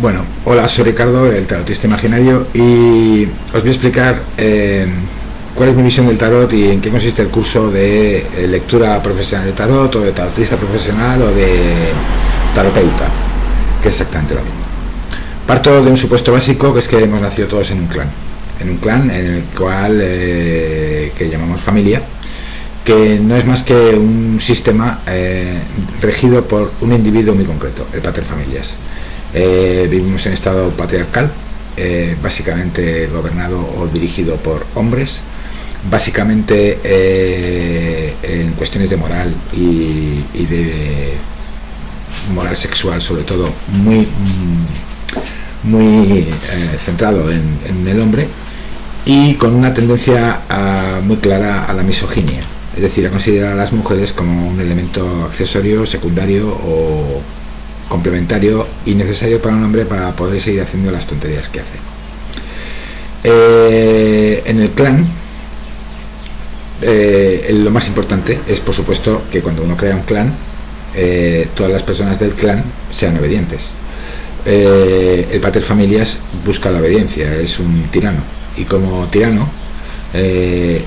Bueno, hola, soy Ricardo, el tarotista imaginario, y os voy a explicar cuál es mi visión del tarot y en qué consiste el curso de lectura profesional de tarot, o de tarotista profesional, o de terapeuta, que es exactamente lo mismo. Parto de un supuesto básico, que es que hemos nacido todos en un clan en el cual que llamamos familia, que no es más que un sistema regido por un individuo muy concreto, el paterfamilias. Vivimos en estado patriarcal, básicamente gobernado o dirigido por hombres, básicamente en cuestiones de moral y de moral sexual, sobre todo, muy centrado en el hombre, y con una tendencia muy clara a la misoginia, es decir, a considerar a las mujeres como un elemento accesorio, secundario o complementario y necesario para un hombre para poder seguir haciendo las tonterías que hace. En el clan, lo más importante es, por supuesto, que cuando uno crea un clan, todas las personas del clan sean obedientes. El paterfamilias busca la obediencia, es un tirano, y como tirano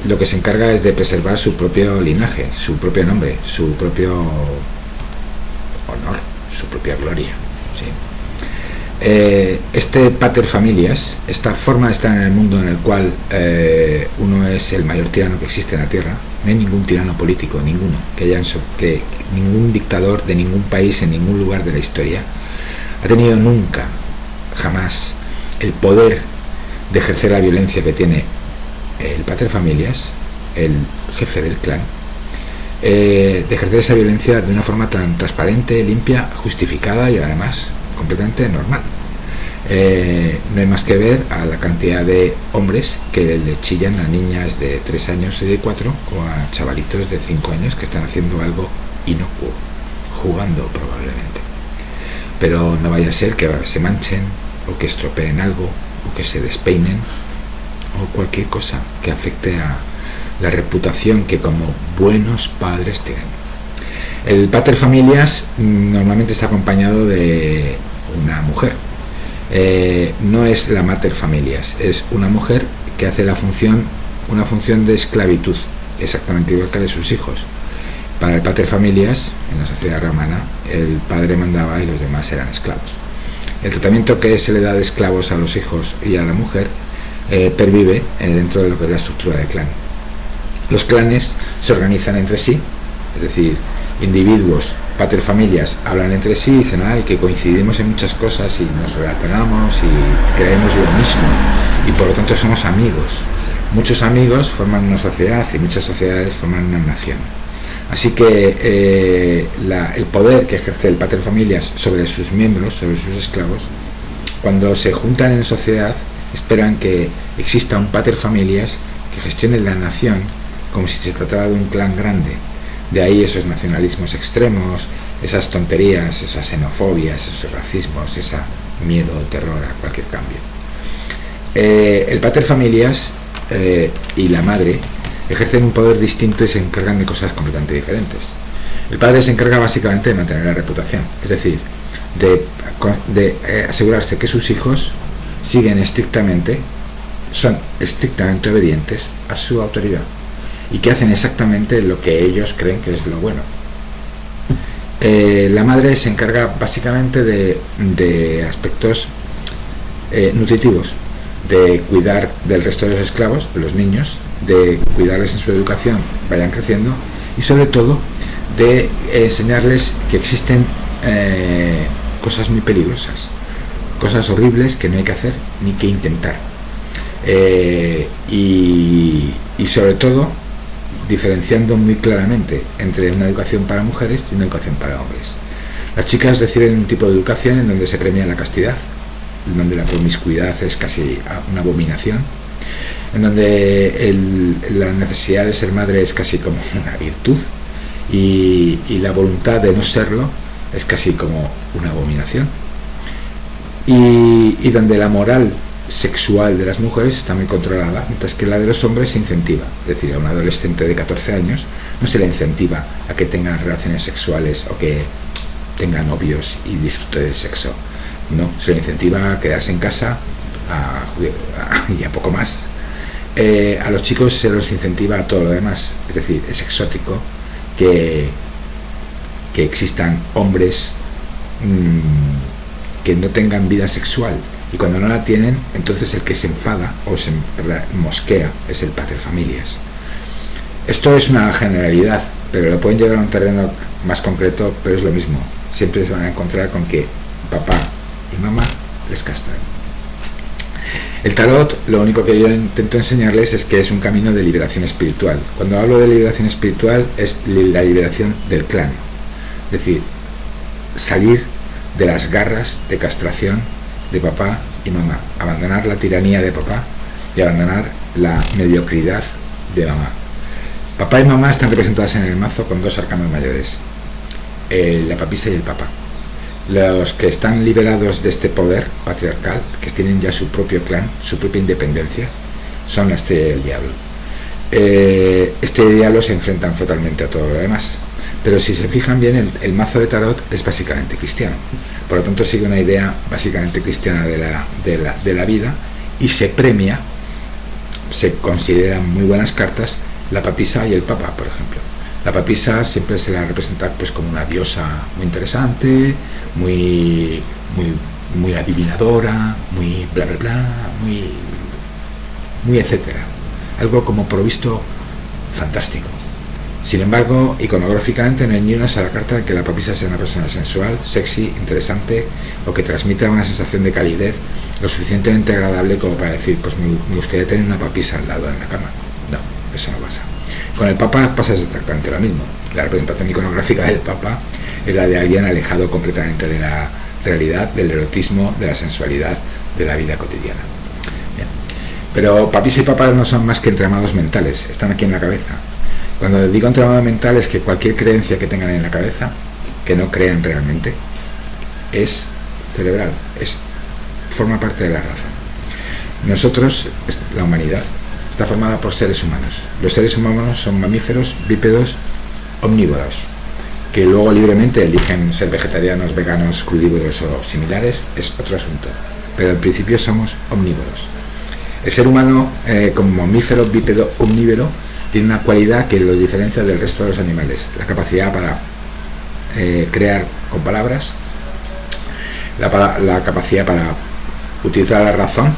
lo que se encarga es de preservar su propio linaje, su propio nombre, su propio honor, su propia gloria, ¿sí? Este paterfamilias, esta forma de estar en el mundo en el cual uno es el mayor tirano que existe en la tierra. No hay ningún tirano político, ninguno, que ningún dictador de ningún país en ningún lugar de la historia ha tenido nunca, jamás, el poder de ejercer la violencia que tiene el paterfamilias, el jefe del clan, de ejercer esa violencia de una forma tan transparente, limpia, justificada y además completamente normal. No hay más que ver a la cantidad de hombres que le chillan a niñas de 3 años y de 4, o a chavalitos de 5 años que están haciendo algo inocuo, jugando probablemente. Pero no vaya a ser que se manchen, o que estropeen algo, o que se despeinen, o cualquier cosa que afecte a la reputación que como buenos padres tienen. El paterfamilias normalmente está acompañado de una mujer. No es la materfamilias, es una mujer que hace una función de esclavitud, exactamente igual que la de sus hijos. Para el paterfamilias, en la sociedad romana, el padre mandaba y los demás eran esclavos. El tratamiento que se le da de esclavos a los hijos y a la mujer pervive dentro de lo que es la estructura del clan. Los clanes se organizan entre sí, es decir, individuos, paterfamilias, hablan entre sí y dicen que coincidimos en muchas cosas y nos relacionamos y creemos lo mismo, y por lo tanto somos amigos. Muchos amigos forman una sociedad y muchas sociedades forman una nación. Así que el poder que ejerce el paterfamilias sobre sus miembros, sobre sus esclavos, cuando se juntan en sociedad, esperan que exista un paterfamilias que gestione la nación como si se tratara de un clan grande. De ahí esos nacionalismos extremos, esas tonterías, esas xenofobias, esos racismos, ese miedo o terror a cualquier cambio. El paterfamilias y la madre ejercen un poder distinto y se encargan de cosas completamente diferentes. El padre se encarga básicamente de mantener la reputación, es decir, de asegurarse que sus hijos son estrictamente obedientes a su autoridad y que hacen exactamente lo que ellos creen que es lo bueno. La madre se encarga básicamente de aspectos nutritivos, de cuidar del resto de los esclavos, de los niños, de cuidarles en su educación, vayan creciendo, y sobre todo de enseñarles que existen cosas muy peligrosas, cosas horribles que no hay que hacer ni que intentar, y sobre todo diferenciando muy claramente entre una educación para mujeres y una educación para hombres. Las chicas reciben un tipo de educación en donde se premia la castidad, en donde la promiscuidad es casi una abominación, en donde la necesidad de ser madre es casi como una virtud, y la voluntad de no serlo es casi como una abominación, y donde la moral sexual de las mujeres está muy controlada, mientras que la de los hombres se incentiva. Es decir, a un adolescente de 14 años no se le incentiva a que tenga relaciones sexuales o que tenga novios y disfrute del sexo, No, se le incentiva a quedarse en casa y a poco más. A los chicos se los incentiva a todo lo demás, es decir, es exótico que existan hombres que no tengan vida sexual, y cuando no la tienen, entonces el que se enfada o se mosquea es el paterfamilias. Esto es una generalidad, pero lo pueden llevar a un terreno más concreto, pero es lo mismo. Siempre se van a encontrar con que papá y mamá les castran. El tarot, lo único que yo intento enseñarles es que es un camino de liberación espiritual. Cuando hablo de liberación espiritual es la liberación del clan, es decir, salir de las garras de castración de papá y mamá, abandonar la tiranía de papá y abandonar la mediocridad de mamá. Papá y mamá están representadas en el mazo con dos arcanos mayores, la papisa y el papá. Los que están liberados de este poder patriarcal, que tienen ya su propio clan, su propia independencia, son la estrella y el diablo. Estrella y diablo se enfrentan frontalmente a todo lo demás, pero si se fijan bien, el mazo de tarot es básicamente cristiano, por lo tanto sigue una idea básicamente cristiana de la vida, y se premia, se consideran muy buenas cartas la papisa y el papa, por ejemplo. La papisa siempre se la representa pues como una diosa muy interesante, muy adivinadora, muy bla bla bla, muy etcétera, algo como provisto fantástico. Sin embargo, iconográficamente no hay ni una sola carta de que la papisa sea una persona sensual, sexy, interesante, o que transmita una sensación de calidez lo suficientemente agradable como para decir, pues me gustaría tener una papisa al lado en la cama. No, eso no pasa. Con el Papa pasa exactamente lo mismo. La representación iconográfica del Papa es la de alguien alejado completamente de la realidad, del erotismo, de la sensualidad, de la vida cotidiana. Bien. Pero papisa y papá no son más que entramados mentales, están aquí en la cabeza. Cuando digo entramado mental es que cualquier creencia que tengan en la cabeza, que no crean realmente, es cerebral, forma parte de la raza. Nosotros, la humanidad, está formada por seres humanos. Los seres humanos son mamíferos, bípedos, omnívoros, que luego libremente eligen ser vegetarianos, veganos, crudívoros o similares, es otro asunto. Pero en principio somos omnívoros. El ser humano, como mamífero, bípedo, omnívoro, tiene una cualidad que lo diferencia del resto de los animales: la capacidad para crear con palabras, la capacidad para utilizar la razón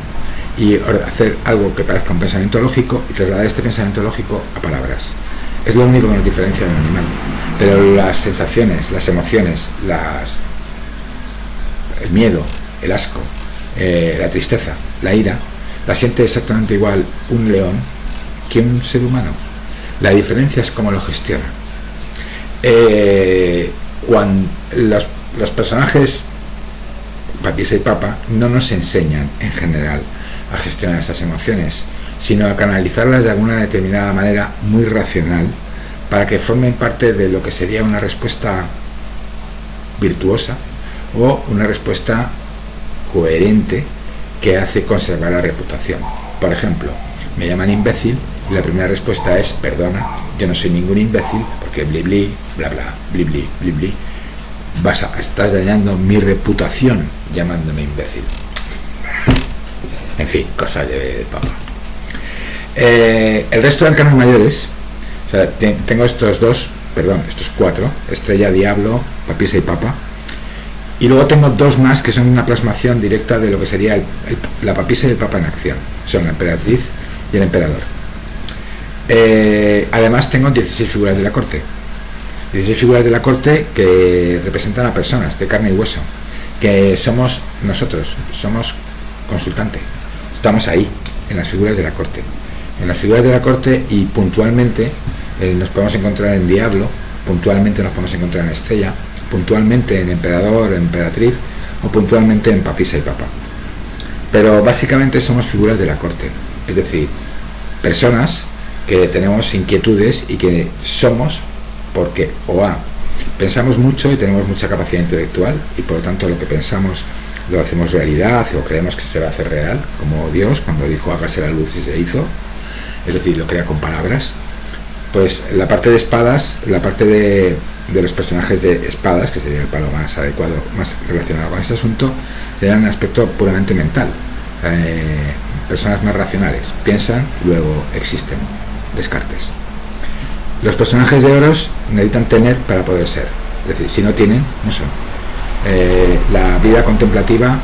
y hacer algo que parezca un pensamiento lógico y trasladar este pensamiento lógico a palabras. Es lo único que nos diferencia de un animal. Pero las sensaciones, las emociones, el miedo, el asco, la tristeza, la ira, la siente exactamente igual un león que un ser humano. La diferencia es cómo lo gestiona. Cuando los personajes papisa y papa no nos enseñan en general a gestionar esas emociones, sino a canalizarlas de alguna determinada manera muy racional para que formen parte de lo que sería una respuesta virtuosa o una respuesta coherente que hace conservar la reputación. Por ejemplo, me llaman imbécil y la primera respuesta es: perdona, yo no soy ningún imbécil, porque bli bli, bla bla, bli bli, bli bli, estás dañando mi reputación llamándome imbécil. En fin, cosa del Papa. El resto de arcanos mayores, o sea, tengo estos cuatro: estrella, diablo, papisa y papa. Y luego tengo dos más que son una plasmación directa de lo que sería la papisa y el papa en acción. Son la emperatriz y el emperador. Además tengo 16 figuras de la corte. 16 figuras de la corte que representan a personas de carne y hueso, que somos nosotros, somos consultante. Estamos ahí, en las figuras de la corte. En las figuras de la corte, y puntualmente nos podemos encontrar en diablo, puntualmente nos podemos encontrar en estrella, puntualmente en emperador, emperatriz, o puntualmente en papisa y papa. Pero básicamente somos figuras de la corte, es decir, personas que tenemos inquietudes y que somos porque pensamos mucho y tenemos mucha capacidad intelectual, y por lo tanto lo que pensamos lo hacemos realidad, o creemos que se va a hacer real, como Dios cuando dijo hágase la luz y se hizo, es decir, lo crea con palabras. Pues la parte de espadas, la parte de los personajes de espadas, que sería el palo más adecuado, más relacionado con este asunto, sería un aspecto puramente mental. Personas más racionales, piensan, luego existen. Descartes. Los personajes de oros necesitan tener para poder ser, es decir, si no tienen, no son. La vida contemplativa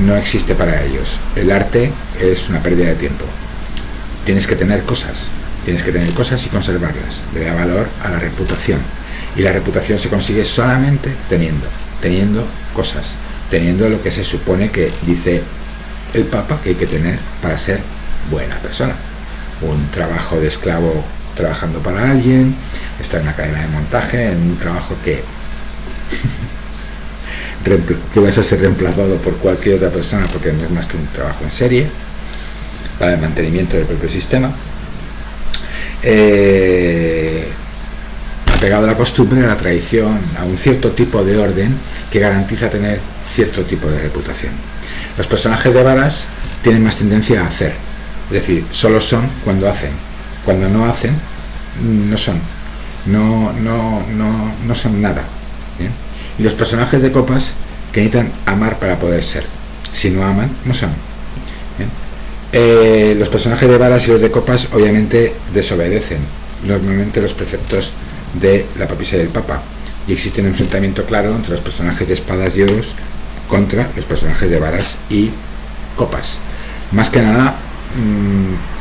no existe para ellos. El arte es una pérdida de tiempo. Tienes que tener cosas y conservarlas. Le da valor a la reputación, y la reputación se consigue solamente teniendo cosas, teniendo lo que se supone que dice el Papa que hay que tener para ser buena persona. Un trabajo de esclavo trabajando para alguien, estar en una cadena de montaje, en un trabajo que vas a ser reemplazado por cualquier otra persona, porque no es más que un trabajo en serie para el mantenimiento del propio sistema, apegado a la costumbre, a la tradición, a un cierto tipo de orden que garantiza tener cierto tipo de reputación. Los personajes de varas tienen más tendencia a hacer, es decir, solo son cuando hacen. Cuando no hacen, no son. No son nada. ¿Bien? Y los personajes de copas que necesitan amar para poder ser. Si no aman, no son. Los personajes de varas y los de copas obviamente desobedecen normalmente los preceptos de la papisa y del Papa. Y existe un enfrentamiento claro entre los personajes de espadas y oros contra los personajes de varas y copas. Más que nada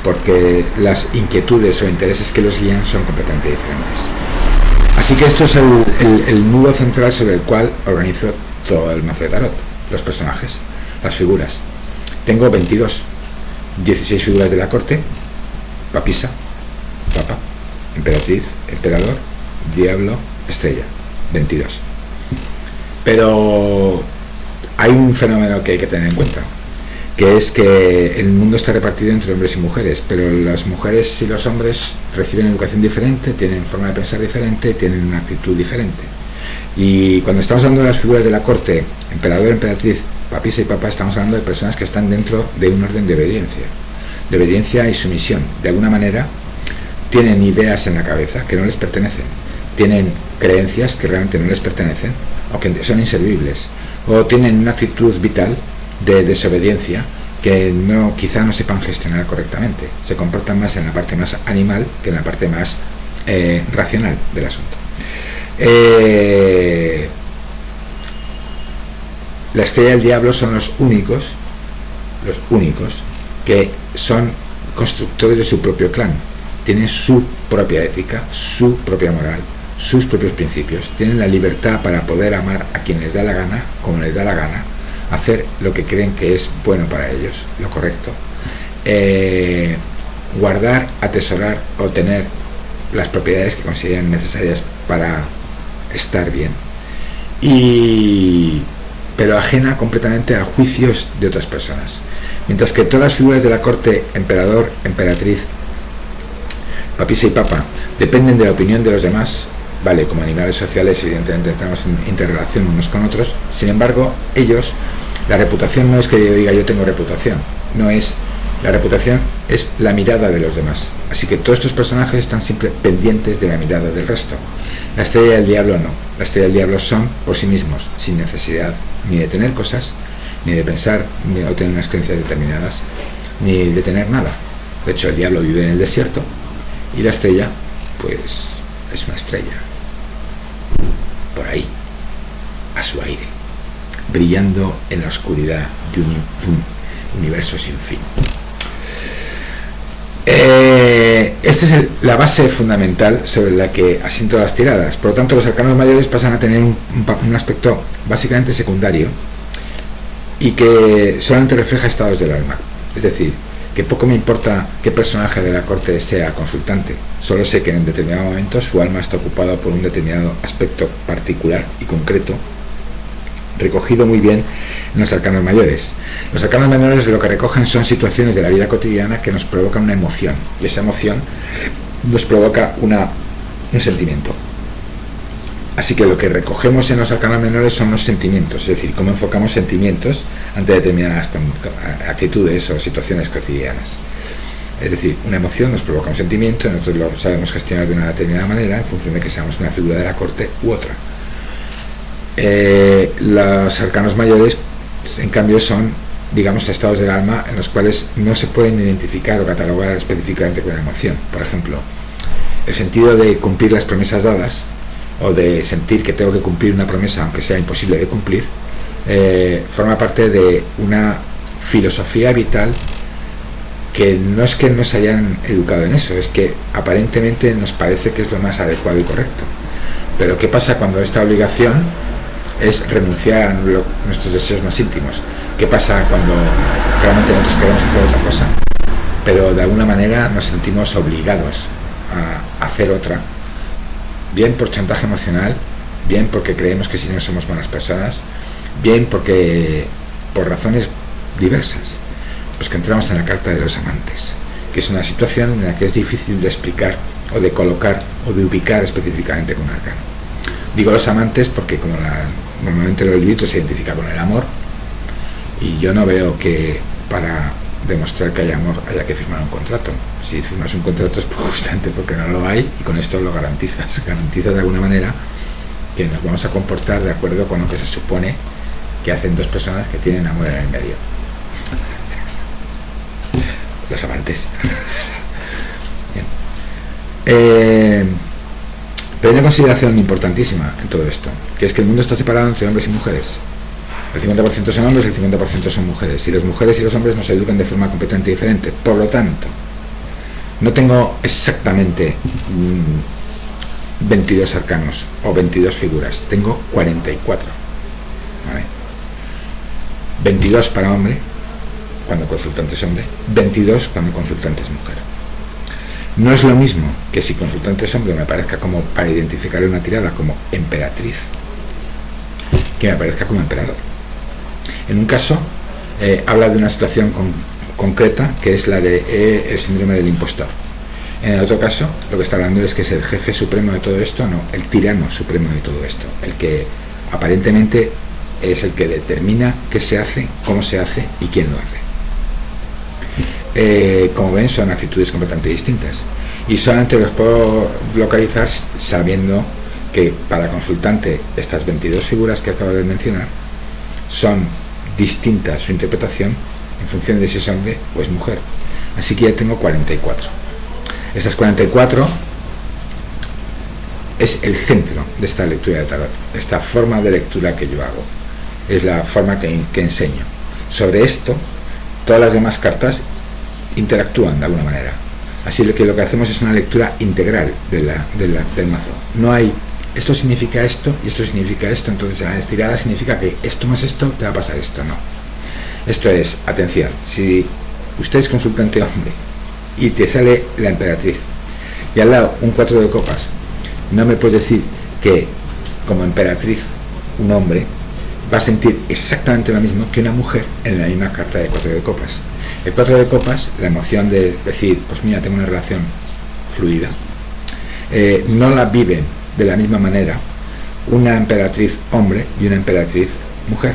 porque las inquietudes o intereses que los guían son completamente diferentes. Así que esto es el nudo central sobre el cual organizo todo el mazo de tarot. Los personajes, las figuras. Tengo 16 figuras de la corte: papisa, papa, emperatriz, emperador, diablo, estrella. 22. Pero hay un fenómeno que hay que tener en cuenta, que es que el mundo está repartido entre hombres y mujeres, pero las mujeres y los hombres reciben educación diferente, tienen forma de pensar diferente, tienen una actitud diferente. Y cuando estamos hablando de las figuras de la corte, emperador, emperatriz, papisa y papa, estamos hablando de personas que están dentro de un orden de obediencia y sumisión. De alguna manera tienen ideas en la cabeza que no les pertenecen, tienen creencias que realmente no les pertenecen o que son inservibles, o tienen una actitud vital de desobediencia que quizá no sepan gestionar correctamente. Se comportan más en la parte más animal que en la parte más racional del asunto. La estrella y el diablo son los únicos que son constructores de su propio clan. Tienen su propia ética, su propia moral, sus propios principios. Tienen la libertad para poder amar a quien les da la gana, como les da la gana, hacer lo que creen que es bueno para ellos, lo correcto. Guardar, atesorar o tener las propiedades que consideran necesarias para estar bien. Pero ajena completamente a juicios de otras personas. Mientras que todas las figuras de la corte, emperador, emperatriz, papisa y papa, dependen de la opinión de los demás, vale, como animales sociales, evidentemente estamos en interrelación unos con otros. Sin embargo, la reputación no es que yo diga yo tengo reputación, la reputación es la mirada de los demás. Así que todos estos personajes están siempre pendientes de la mirada del resto. La estrella y el diablo no. La estrella y el diablo son por sí mismos, sin necesidad ni de tener cosas, ni de pensar o tener unas creencias determinadas, ni de tener nada. De hecho, el diablo vive en el desierto y la estrella, pues, es una estrella por ahí, a su aire, brillando en la oscuridad de un universo sin fin. Esta es la base fundamental sobre la que asiento las tiradas. Por lo tanto, los arcanos mayores pasan a tener un aspecto básicamente secundario y que solamente refleja estados del alma. Es decir, que poco me importa qué personaje de la corte sea consultante, solo sé que en determinado momento su alma está ocupada por un determinado aspecto particular y concreto, recogido muy bien en los arcanos mayores. Los arcanos menores lo que recogen son situaciones de la vida cotidiana que nos provocan una emoción, y esa emoción nos provoca un sentimiento. Así que lo que recogemos en los arcanos menores son los sentimientos, es decir, cómo enfocamos sentimientos ante determinadas actitudes o situaciones cotidianas. Es decir, una emoción nos provoca un sentimiento, nosotros lo sabemos gestionar de una determinada manera en función de que seamos una figura de la corte u otra. Los arcanos mayores, en cambio, son, digamos, estados del alma en los cuales no se pueden identificar o catalogar específicamente con una emoción. Por ejemplo, el sentido de cumplir las promesas dadas, o de sentir que tengo que cumplir una promesa aunque sea imposible de cumplir, forma parte de una filosofía vital que no es que nos hayan educado en eso, es que aparentemente nos parece que es lo más adecuado y correcto. Pero ¿qué pasa cuando esta obligación es renunciar a nuestros deseos más íntimos? ¿Qué pasa cuando realmente nosotros queremos hacer otra cosa, pero de alguna manera nos sentimos obligados a hacer otra? Bien por chantaje emocional, bien porque creemos que si no somos buenas personas, bien porque por razones diversas. Pues que entramos en la carta de los amantes, que es una situación en la que es difícil de explicar o de colocar o de ubicar específicamente con un arcano. Digo los amantes porque como normalmente los libritos se identifica con el amor, y yo no veo que para demostrar que hay amor haya que firmar un contrato. Si firmas un contrato es justamente porque no lo hay, y con esto lo garantizas de alguna manera que nos vamos a comportar de acuerdo con lo que se supone que hacen dos personas que tienen amor en el medio. Los amantes. Bien. Pero hay una consideración importantísima en todo esto, que es que el mundo está separado entre hombres y mujeres. El 50% son hombres, el 50% son mujeres, y las mujeres y los hombres nos educan de forma completamente diferente. Por lo tanto, no tengo exactamente 22 arcanos o 22 figuras, tengo 44. ¿Vale? 22 para hombre cuando consultante es hombre, 22 cuando consultante es mujer. No es lo mismo que si consultante es hombre me aparezca como, para identificar una tirada, como emperatriz, que me aparezca como emperador. En un caso habla de una situación concreta, que es la de el síndrome del impostor. En el otro caso lo que está hablando es que es el jefe supremo de todo esto, no, el tirano supremo de todo esto, el que aparentemente es el que determina qué se hace, cómo se hace y quién lo hace. Como ven, son actitudes completamente distintas, y solamente los puedo localizar sabiendo que para consultante estas 22 figuras que acabo de mencionar son distintas su interpretación en función de si es hombre o es mujer. Así que ya tengo 44. Esas 44 es el centro de esta lectura de tarot, esta forma de lectura que yo hago, es la forma que enseño. Sobre esto, todas las demás cartas interactúan de alguna manera. Así que lo que hacemos es una lectura integral del mazo. No hay esto significa esto y esto significa esto, entonces la estirada significa que esto más esto te va a pasar esto. No. Esto es, atención, si usted es consultante hombre y te sale la emperatriz y al lado un 4 de copas, no me puedes decir que como emperatriz un hombre va a sentir exactamente lo mismo que una mujer en la misma carta de 4 de copas. El 4 de copas, la emoción de decir, pues mira, tengo una relación fluida, no la viven de la misma manera una emperatriz hombre y una emperatriz mujer.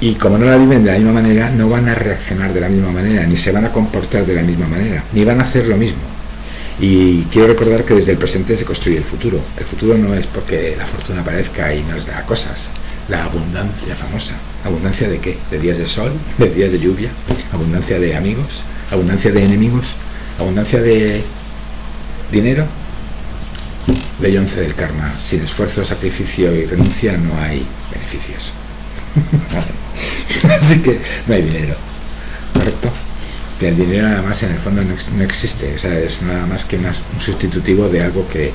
Y como no la viven de la misma manera, no van a reaccionar de la misma manera, ni se van a comportar de la misma manera, ni van a hacer lo mismo. Y quiero recordar que desde el presente se construye el futuro. El futuro no es porque la fortuna aparezca y nos da cosas. La abundancia famosa. ¿Abundancia de qué? ¿De días de sol? ¿De días de lluvia? ¿Abundancia de amigos? ¿Abundancia de enemigos? ¿Abundancia de dinero? Ley 11 del karma. Sin esfuerzo, sacrificio y renuncia no hay beneficios. Así que no hay dinero. ¿Correcto? Que el dinero además en el fondo no existe. O sea, es nada más que un sustitutivo de algo que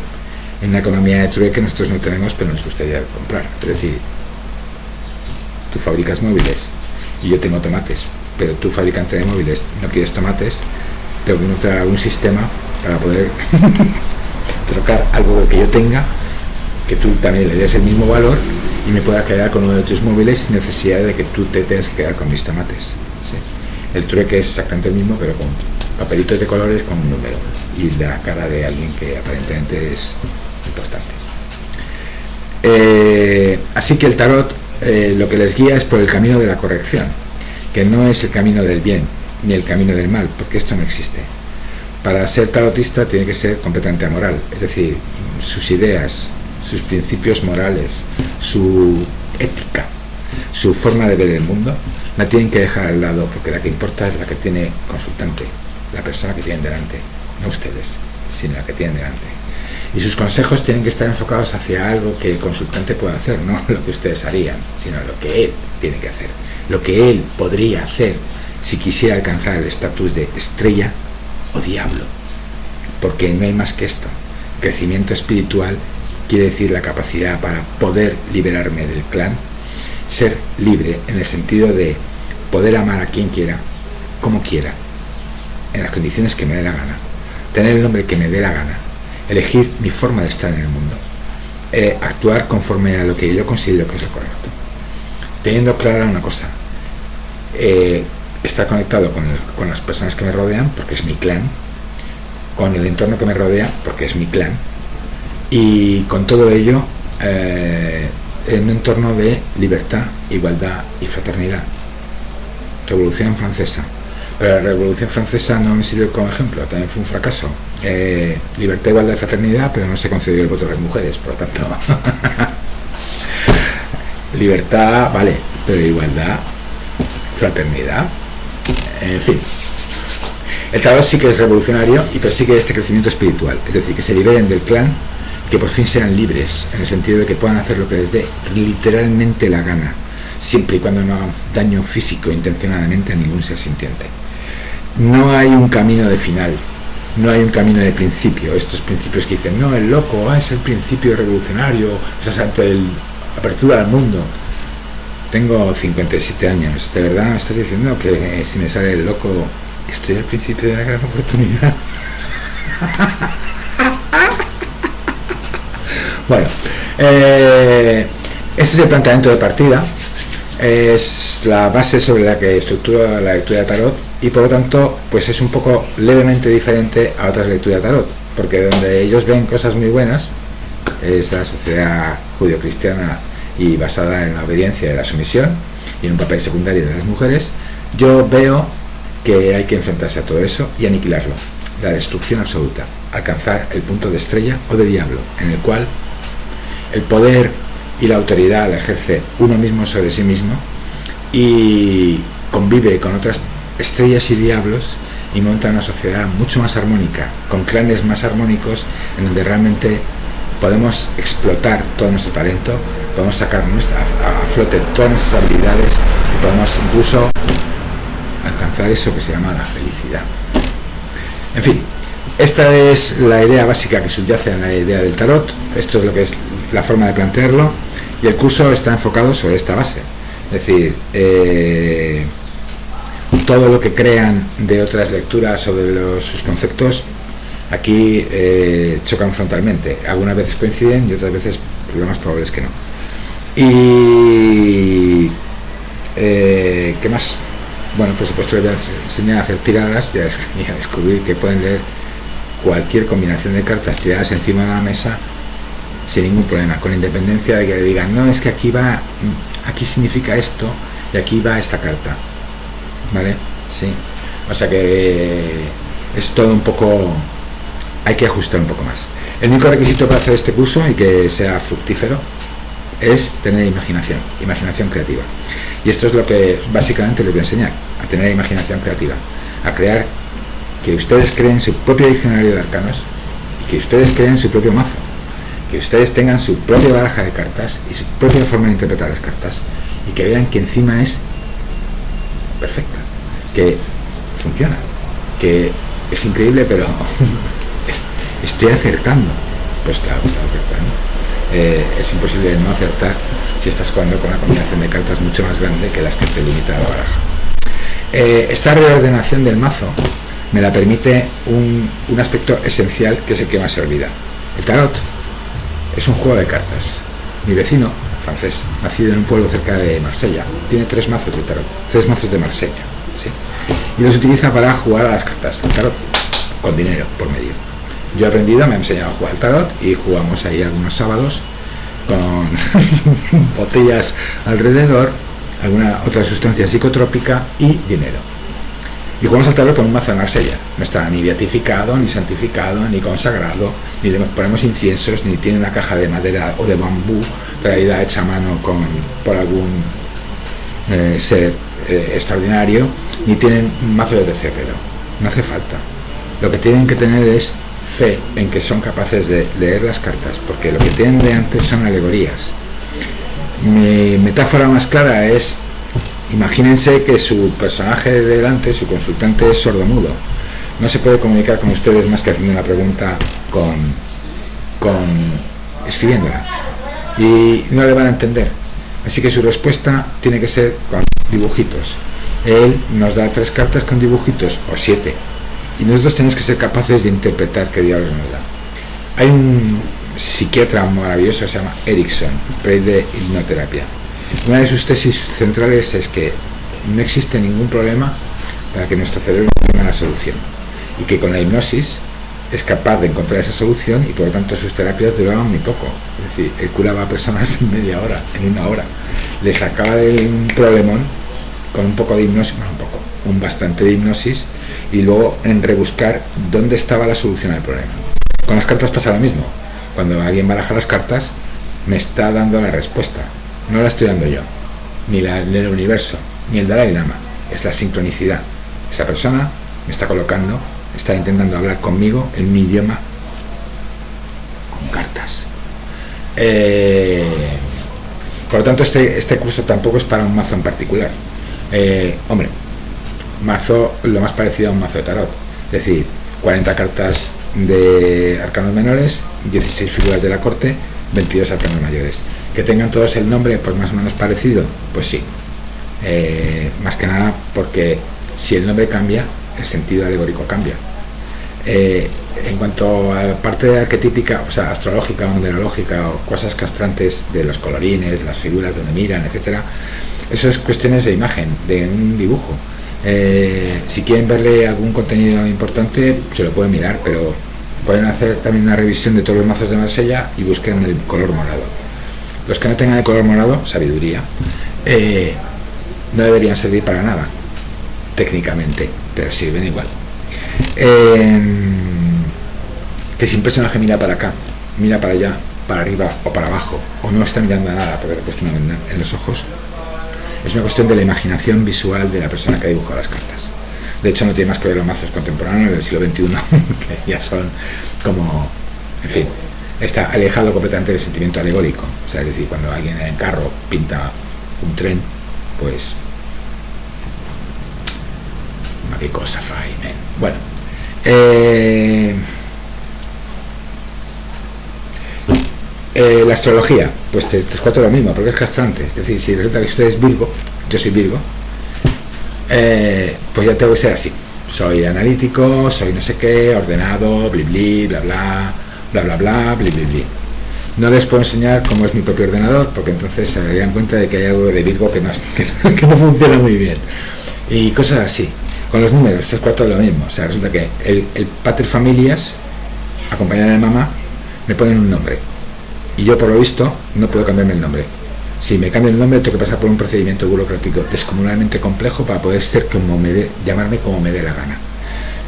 en la economía de trueque nosotros no tenemos, pero nos gustaría comprar. Es decir, tú fabricas móviles y yo tengo tomates, pero tú, fabricante de móviles, no quieres tomates, tengo que encontrar algún sistema para poder trocar algo que yo tenga, que tú también le des el mismo valor y me pueda quedar con uno de tus móviles sin necesidad de que tú te tengas que quedar con mis tomates. ¿Sí? El trueque es exactamente el mismo, pero con papelitos de colores con un número y la cara de alguien que aparentemente es importante. Así que el tarot lo que les guía es por el camino de la corrección, que no es el camino del bien ni el camino del mal, porque esto no existe. para ser tarotista tiene que ser completamente amoral, es decir, sus ideas, sus principios morales, su ética, su forma de ver el mundo, la tienen que dejar al lado, porque la que importa es la que tiene consultante, la persona que tienen delante, no ustedes, sino la que tienen delante. Y sus consejos tienen que estar enfocados hacia algo que el consultante pueda hacer, no lo que ustedes harían, sino lo que él tiene que hacer, lo que él podría hacer si quisiera alcanzar el estatus de estrella o diablo, porque no hay más que esto. Crecimiento espiritual quiere decir la capacidad para poder liberarme del clan, ser libre en el sentido de poder amar a quien quiera, como quiera, en las condiciones que me dé la gana, tener el nombre que me dé la gana, elegir mi forma de estar en el mundo, actuar conforme a lo que yo considero que es lo correcto, teniendo clara una cosa, estar conectado con las personas que me rodean, porque es mi clan, con el entorno que me rodea, porque es mi clan, y con todo ello en un entorno de libertad, igualdad y fraternidad. Revolución Francesa. Pero la Revolución Francesa no me sirvió como ejemplo, también fue un fracaso. Libertad, igualdad y fraternidad, pero no se concedió el voto a las mujeres, por lo tanto. Libertad, vale, pero igualdad, fraternidad, en fin. El tarot sí que es revolucionario y persigue este crecimiento espiritual, es decir, que se liberen del clan, que por fin sean libres, en el sentido de que puedan hacer lo que les dé literalmente la gana, siempre y cuando no hagan daño físico intencionadamente a ningún ser sintiente. No hay un camino de final, no hay un camino de principio. Estos principios que dicen, no, el loco, es el principio revolucionario, es ante la apertura al mundo. Tengo 57 años, ¿de verdad me estás diciendo que si me sale el loco estoy al principio de la gran oportunidad? Bueno, este es el planteamiento de partida, es la base sobre la que estructura la lectura de tarot, y por lo tanto pues es un poco levemente diferente a otras lecturas de tarot, porque donde ellos ven cosas muy buenas es la sociedad judio-cristiana y basada en la obediencia y la sumisión y en un papel secundario de las mujeres. Yo veo que hay que enfrentarse a todo eso y aniquilarlo, la destrucción absoluta, alcanzar el punto de estrella o de diablo, en el cual el poder y la autoridad la ejerce uno mismo sobre sí mismo y convive con otras estrellas y diablos y monta una sociedad mucho más armónica, con clanes más armónicos, en donde realmente podemos explotar todo nuestro talento, podemos sacar a flote todas nuestras habilidades y podemos incluso alcanzar eso que se llama la felicidad. En fin, esta es la idea básica que subyace en la idea del tarot. Esto es lo que es la forma de plantearlo, y el curso está enfocado sobre esta base, es decir, todo lo que crean de otras lecturas sobre sus conceptos aquí chocan frontalmente. Algunas veces coinciden y otras veces lo más probable es que no. Y ¿qué más? Bueno, por supuesto les voy a enseñar a hacer tiradas y a descubrir que pueden leer cualquier combinación de cartas tiradas encima de la mesa sin ningún problema, con independencia de que le digan, no, es que aquí significa esto y aquí va esta carta, ¿vale? Sí, o sea que es todo un poco, hay que ajustar un poco más. El único requisito para hacer este curso y que sea fructífero es tener imaginación creativa, y esto es lo que básicamente les voy a enseñar, a tener imaginación creativa, a crear, que ustedes creen su propio diccionario de arcanos y que ustedes creen su propio mazo, que ustedes tengan su propia baraja de cartas y su propia forma de interpretar las cartas, y que vean que encima es perfecta, que funciona, que es increíble, pero estoy acertando. Pues claro, está acertando. Es imposible no acertar si estás jugando con una combinación de cartas mucho más grande que las que te limita la baraja. Esta reordenación del mazo me la permite un aspecto esencial, que es el que más se olvida. El tarot es un juego de cartas. Mi vecino francés, nacido en un pueblo cerca de Marsella, tiene 3 mazos de tarot, 3 mazos de Marsella, ¿sí? Y los utiliza para jugar a las cartas, el tarot, con dinero por medio. Yo he aprendido, me ha enseñado a jugar al tarot y jugamos ahí algunos sábados con botellas alrededor, alguna otra sustancia psicotrópica y dinero. Y jugamos al tablero con un mazo de Marsella. No está ni beatificado, ni santificado, ni consagrado, ni le ponemos inciensos, ni tiene una caja de madera o de bambú traída hecha a mano por algún ser extraordinario, ni tienen un mazo de terciopelo. No hace falta. Lo que tienen que tener es fe en que son capaces de leer las cartas, porque lo que tienen de antes son alegorías. Mi metáfora más clara es: imagínense que su personaje de delante, su consultante, es sordomudo. No se puede comunicar con ustedes más que haciendo una pregunta escribiéndola. Y no le van a entender. Así que su respuesta tiene que ser con dibujitos. Él nos da 3 cartas con dibujitos, o 7. Y nosotros tenemos que ser capaces de interpretar qué diablos nos da. Hay un psiquiatra maravilloso, se llama Erickson, rey de hipnoterapia. Una de sus tesis centrales es que no existe ningún problema para que nuestro cerebro tenga la solución, y que con la hipnosis es capaz de encontrar esa solución, y por lo tanto sus terapias duraban muy poco. Es decir, él curaba a personas en media hora, en una hora. Les sacaba de un problemón con un poco de hipnosis, un bastante de hipnosis, y luego en rebuscar dónde estaba la solución al problema. Con las cartas pasa lo mismo. Cuando alguien baraja las cartas, me está dando la respuesta. No la estoy dando yo, ni la del universo, ni el Dalai Lama. Es la sincronicidad. Esa persona me está colocando, está intentando hablar conmigo en un idioma con cartas. Por lo tanto, este curso tampoco es para un mazo en particular. Mazo lo más parecido a un mazo de tarot. Es decir, 40 cartas de arcanos menores, 16 figuras de la corte, 22 arcanos mayores. Que tengan todos el nombre pues más o menos parecido, pues sí. Más que nada porque si el nombre cambia, el sentido alegórico cambia. En cuanto a la parte arquetípica, o sea, astrológica o numerológica, o cosas castrantes de los colorines, las figuras donde miran, etcétera, eso es cuestiones de imagen, de un dibujo. Si quieren verle algún contenido importante, se lo pueden mirar, pero pueden hacer también una revisión de todos los mazos de Marsella y busquen el color morado. Los que no tengan el color morado, sabiduría, no deberían servir para nada, técnicamente, pero sirven igual. Que si un personaje mira para acá, mira para allá, para arriba o para abajo, o no está mirando a nada porque le ha puesto una venda en los ojos, es una cuestión de la imaginación visual de la persona que ha dibujado las cartas. De hecho, no tiene más que ver los mazos contemporáneos del siglo XXI, que ya son como, en fin, está alejado completamente del sentimiento alegórico. O sea, es decir, cuando alguien en carro pinta un tren, pues qué cosa fai, men. Bueno, la astrología, pues te cuento lo mismo, porque es castrante. Es decir, si resulta que usted es Virgo, yo soy Virgo, pues ya tengo que ser así. Soy analítico, soy no sé qué, ordenado, bli bli, bla bla, bla bla bla, bli bli bli. No les puedo enseñar cómo es mi propio ordenador, porque entonces se darían cuenta de que hay algo de Virgo que no funciona muy bien. Y cosas así. Con los números, 3 cuartos de lo mismo. O sea, resulta que el pater familias, acompañado de mamá, me ponen un nombre. Y yo, por lo visto, no puedo cambiarme el nombre. Si me cambio el nombre, tengo que pasar por un procedimiento burocrático descomunalmente complejo para poder ser llamarme como me dé la gana.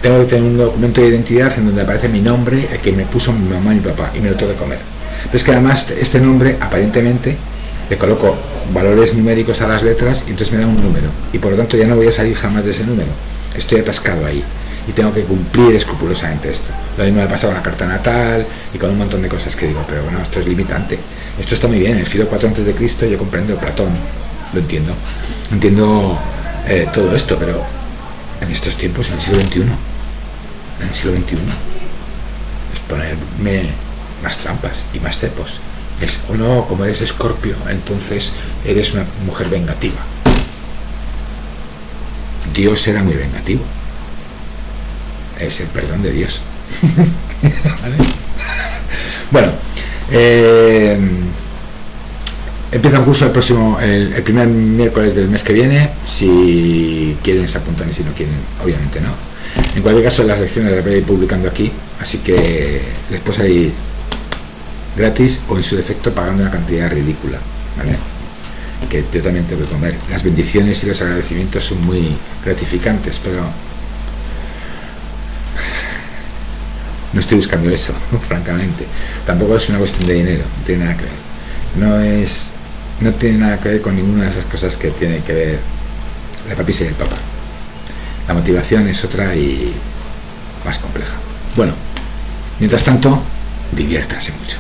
Tengo que tener un documento de identidad en donde aparece mi nombre, el que me puso mi mamá y mi papá, y me lo tengo que comer. Pero es que además este nombre, aparentemente, le coloco valores numéricos a las letras y entonces me da un número. Y por lo tanto ya no voy a salir jamás de ese número. Estoy atascado ahí. Y tengo que cumplir escrupulosamente esto. Lo mismo me ha pasado con la carta natal y con un montón de cosas que digo, pero bueno, esto es limitante. Esto está muy bien. En el siglo IV a.C. yo comprendo Platón, lo entiendo. Entiendo todo esto, pero en estos tiempos, en el siglo XXI, es ponerme más trampas y más cepos. Es, o no, como eres Escorpio, entonces eres una mujer vengativa. Dios era muy vengativo. Es el perdón de Dios. ¿Vale? Bueno, empieza un curso el primer miércoles del mes que viene. Si quieren se apuntan y si no quieren, obviamente no. En cualquier caso, las lecciones las voy a ir publicando aquí, así que les puedo salir gratis o en su defecto pagando una cantidad ridícula, ¿vale? Que yo también tengo que comer. Las bendiciones y los agradecimientos son muy gratificantes, pero No estoy buscando eso, francamente. Tampoco es una cuestión de dinero, no tiene nada que ver. No tiene nada que ver con ninguna de esas cosas que tienen que ver la papisa y el papa. La motivación es otra y más compleja. Bueno, mientras tanto, diviértanse mucho.